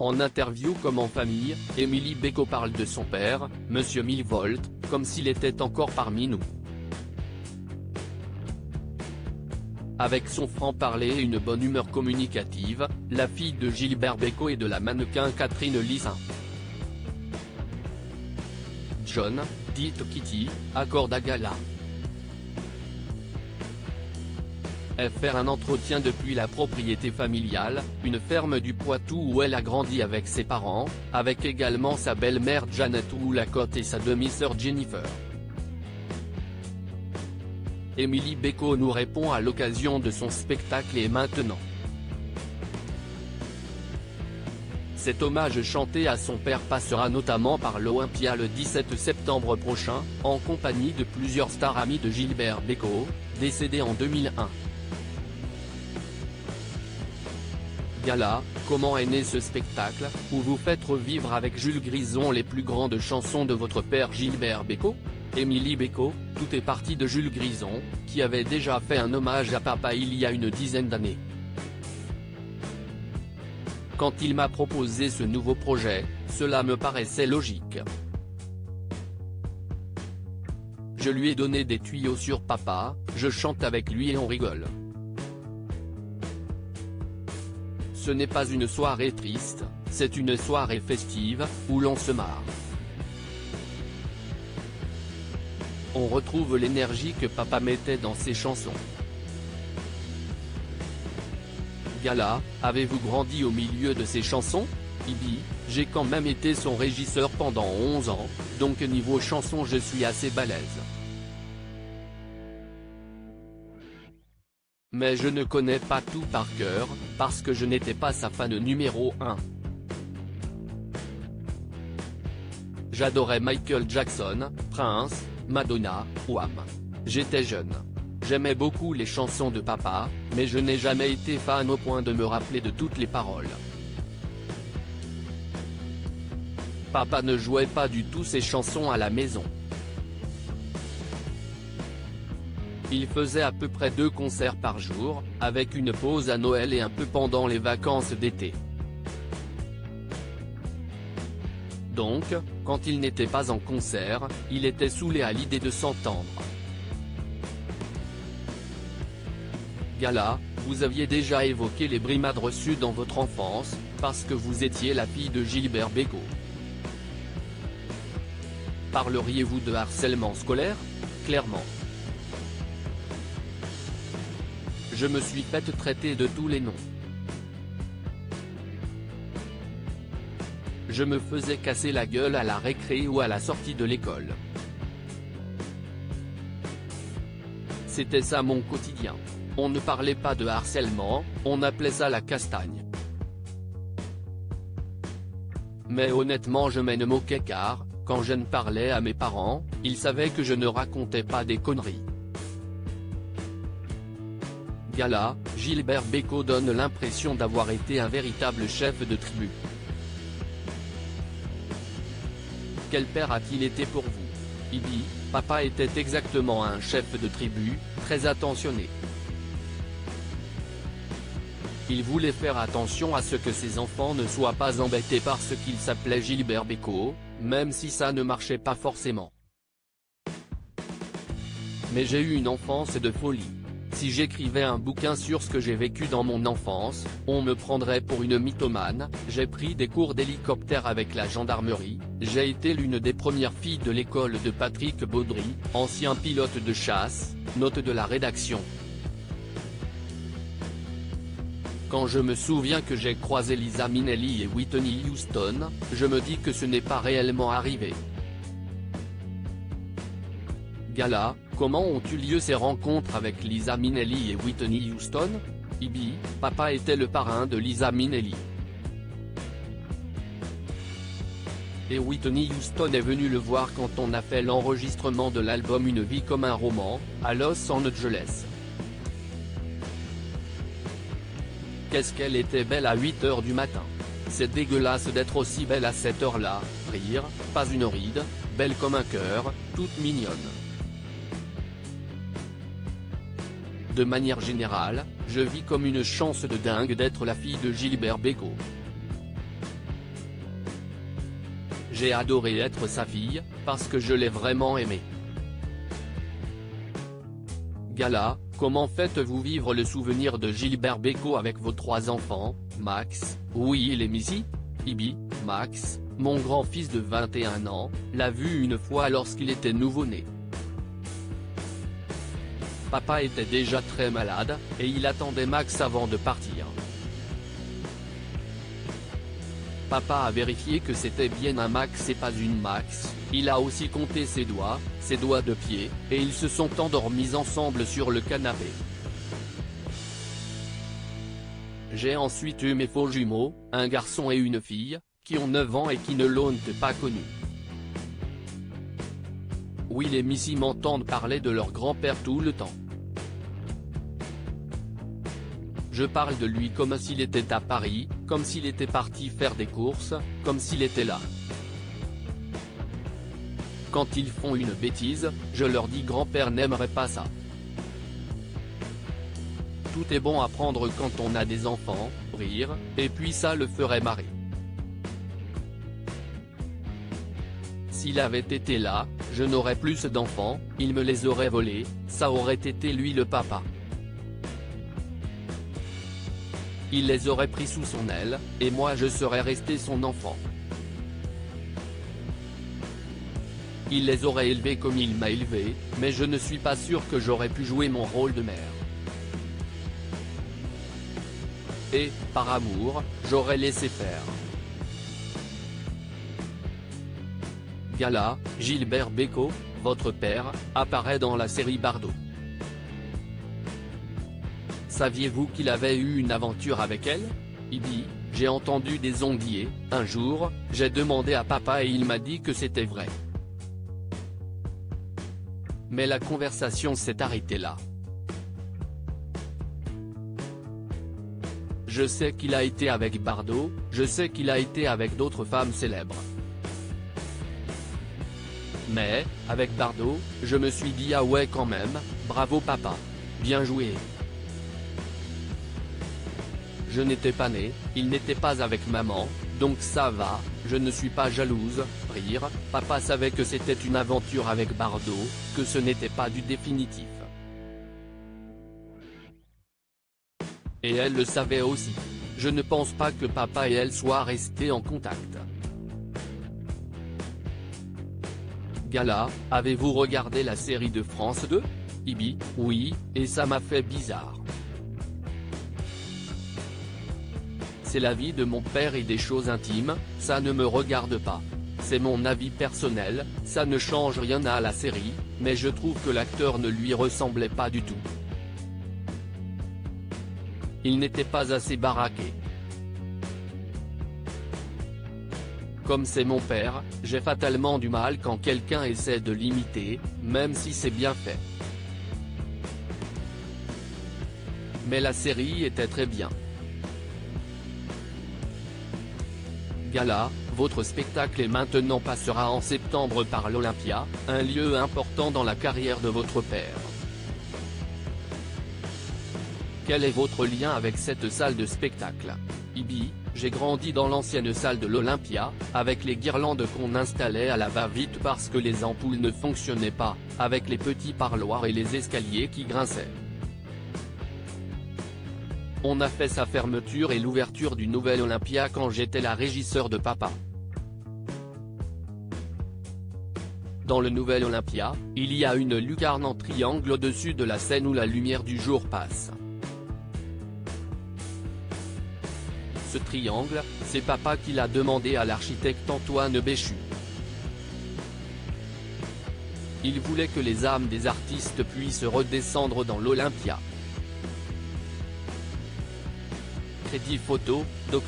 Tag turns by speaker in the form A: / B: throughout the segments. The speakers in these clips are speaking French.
A: En interview comme en famille, Émilie Béco parle de son père, Monsieur Milvolt, comme s'il était encore parmi nous. Avec son franc-parler et une bonne humeur communicative, la fille de Gilbert Bécaud et de la mannequin Catherine Lissin. John, dite Kitty, accorde à Gala. Faire un entretien depuis la propriété familiale, une ferme du Poitou où elle a grandi avec ses parents, avec également sa belle-mère Janet Woolacott et sa demi-sœur Jennifer. Émilie Béco nous répond à l'occasion de son spectacle Et maintenant. Cet hommage chanté à son père passera notamment par l'Olympia le 17 septembre prochain, en compagnie de plusieurs stars amies de Gilbert Bécaud, décédé en 2001. Gala, comment est né ce spectacle, où vous faites revivre avec Jules Grison les plus grandes chansons de votre père Gilbert Bécaud? Émilie Béco, tout est parti de Jules Grison, qui avait déjà fait un hommage à papa il y a une dizaine d'années. Quand il m'a proposé ce nouveau projet, cela me paraissait logique. Je lui ai donné des tuyaux sur papa, je chante avec lui et on rigole. Ce n'est pas une soirée triste, c'est une soirée festive, où l'on se marre. On retrouve l'énergie que papa mettait dans ses chansons. Gala, avez-vous grandi au milieu de ses chansons? Ibi, j'ai quand même été son régisseur pendant 11 ans, donc niveau chanson je suis assez balèze. Mais je ne connais pas tout par cœur, parce que je n'étais pas sa fan numéro 1. J'adorais Michael Jackson, Prince, Madonna, Wham. J'étais jeune. J'aimais beaucoup les chansons de papa, mais je n'ai jamais été fan au point de me rappeler de toutes les paroles. Papa ne jouait pas du tout ses chansons à la maison. Il faisait à peu près 2 concerts par jour, avec une pause à Noël et un peu pendant les vacances d'été. Donc, quand il n'était pas en concert, il était saoulé à l'idée de s'entendre. Gala, vous aviez déjà évoqué les brimades reçues dans votre enfance, parce que vous étiez la fille de Gilbert Bécaud. Parleriez-vous de harcèlement scolaire? Clairement. Je me suis fait traiter de tous les noms. Je me faisais casser la gueule à la récré ou à la sortie de l'école. C'était ça mon quotidien. On ne parlait pas de harcèlement, on appelait ça la castagne. Mais honnêtement je m'en moquais car, quand je ne parlais à mes parents, ils savaient que je ne racontais pas des conneries. Gala, Gilbert Bécaud donne l'impression d'avoir été un véritable chef de tribu. Quel père a-t-il été pour vous? Ibi, papa était exactement un chef de tribu, très attentionné. Il voulait faire attention à ce que ses enfants ne soient pas embêtés parce qu'il s'appelait Gilbert Bécaud, même si ça ne marchait pas forcément. Mais j'ai eu une enfance de folie. Si j'écrivais un bouquin sur ce que j'ai vécu dans mon enfance, on me prendrait pour une mythomane. J'ai pris des cours d'hélicoptère avec la gendarmerie, j'ai été l'une des premières filles de l'école de Patrick Baudry, ancien pilote de chasse, note de la rédaction. Quand je me souviens que j'ai croisé Liza Minnelli et Whitney Houston, je me dis que ce n'est pas réellement arrivé. Gala, comment ont eu lieu ces rencontres avec Liza Minnelli et Whitney Houston? Ibi, papa était le parrain de Liza Minnelli. Et Whitney Houston est venue le voir quand on a fait l'enregistrement de l'album Une vie comme un roman, à Los Angeles. Qu'est-ce qu'elle était belle à 8 h du matin. C'est dégueulasse d'être aussi belle à cette heure-là, rire, pas une ride, belle comme un cœur, toute mignonne. De manière générale, je vis comme une chance de dingue d'être la fille de Gilbert Bécaud. j'ai adoré être sa fille, parce que je l'ai vraiment aimé. Gala, comment faites-vous vivre le souvenir de Gilbert Bécaud avec vos 3 enfants, Max, oui et Missy? Ibi, Max, mon grand-fils de 21 ans, l'a vu une fois lorsqu'il était nouveau-né. Papa était déjà très malade, et il attendait Max avant de partir. Papa a vérifié que c'était bien un Max et pas une Max, il a aussi compté ses doigts de pied, et ils se sont endormis ensemble sur le canapé. J'ai ensuite eu mes faux jumeaux, un garçon et une fille, qui ont 9 ans et qui ne l'ont pas connu. Will et Missy m'entendent parler de leur grand-père tout le temps. Je parle de lui comme s'il était à Paris, comme s'il était parti faire des courses, comme s'il était là. Quand ils font une bêtise, je leur dis grand-père n'aimerait pas ça. Tout est bon à prendre quand on a des enfants, rire, et puis ça le ferait marrer. S'il avait été là, je n'aurais plus d'enfants, il me les aurait volés, ça aurait été lui le papa. Il les aurait pris sous son aile, et moi je serais resté son enfant. Il les aurait élevés comme il m'a élevé, mais je ne suis pas sûr que j'aurais pu jouer mon rôle de mère. Et, par amour, j'aurais laissé faire. Gala, Gilbert Bécaud, votre père, apparaît dans la série Bardot. Saviez-vous qu'il avait eu une aventure avec elle? Ibi, j'ai entendu des onguiers, un jour, j'ai demandé à papa et il m'a dit que c'était vrai. Mais la conversation s'est arrêtée là. Je sais qu'il a été avec Bardot, je sais qu'il a été avec d'autres femmes célèbres. Mais, avec Bardot, je me suis dit ah ouais quand même, bravo papa. Bien joué. Je n'étais pas né, il n'était pas avec maman, donc ça va, je ne suis pas jalouse, rire, papa savait que c'était une aventure avec Bardot, que ce n'était pas du définitif. Et elle le savait aussi. Je ne pense pas que papa et elle soient restés en contact. Gala, avez-vous regardé la série de France 2? Ibi, oui, et ça m'a fait bizarre. C'est la vie de mon père et des choses intimes, ça ne me regarde pas. C'est mon avis personnel, ça ne change rien à la série, mais je trouve que l'acteur ne lui ressemblait pas du tout. Il n'était pas assez baraqué. Comme c'est mon père, j'ai fatalement du mal quand quelqu'un essaie de l'imiter, même si c'est bien fait. Mais la série était très bien. Gala, votre spectacle est maintenant passera en septembre par l'Olympia, un lieu important dans la carrière de votre père. Quel est votre lien avec cette salle de spectacle? Ibi, j'ai grandi dans l'ancienne salle de l'Olympia, avec les guirlandes qu'on installait à la va-vite parce que les ampoules ne fonctionnaient pas, avec les petits parloirs et les escaliers qui grinçaient. On a fait sa fermeture et l'ouverture du nouvel Olympia quand j'étais la régisseur de papa. Dans le nouvel Olympia, il y a une lucarne en triangle au-dessus de la scène où la lumière du jour passe. Ce triangle, c'est papa qui l'a demandé à l'architecte Antoine Béchu. Il voulait que les âmes des artistes puissent redescendre dans l'Olympia. Crédit photo, Dr.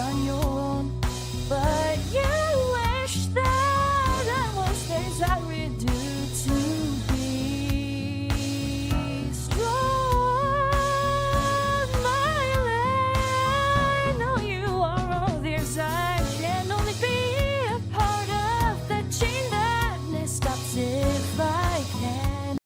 B: On your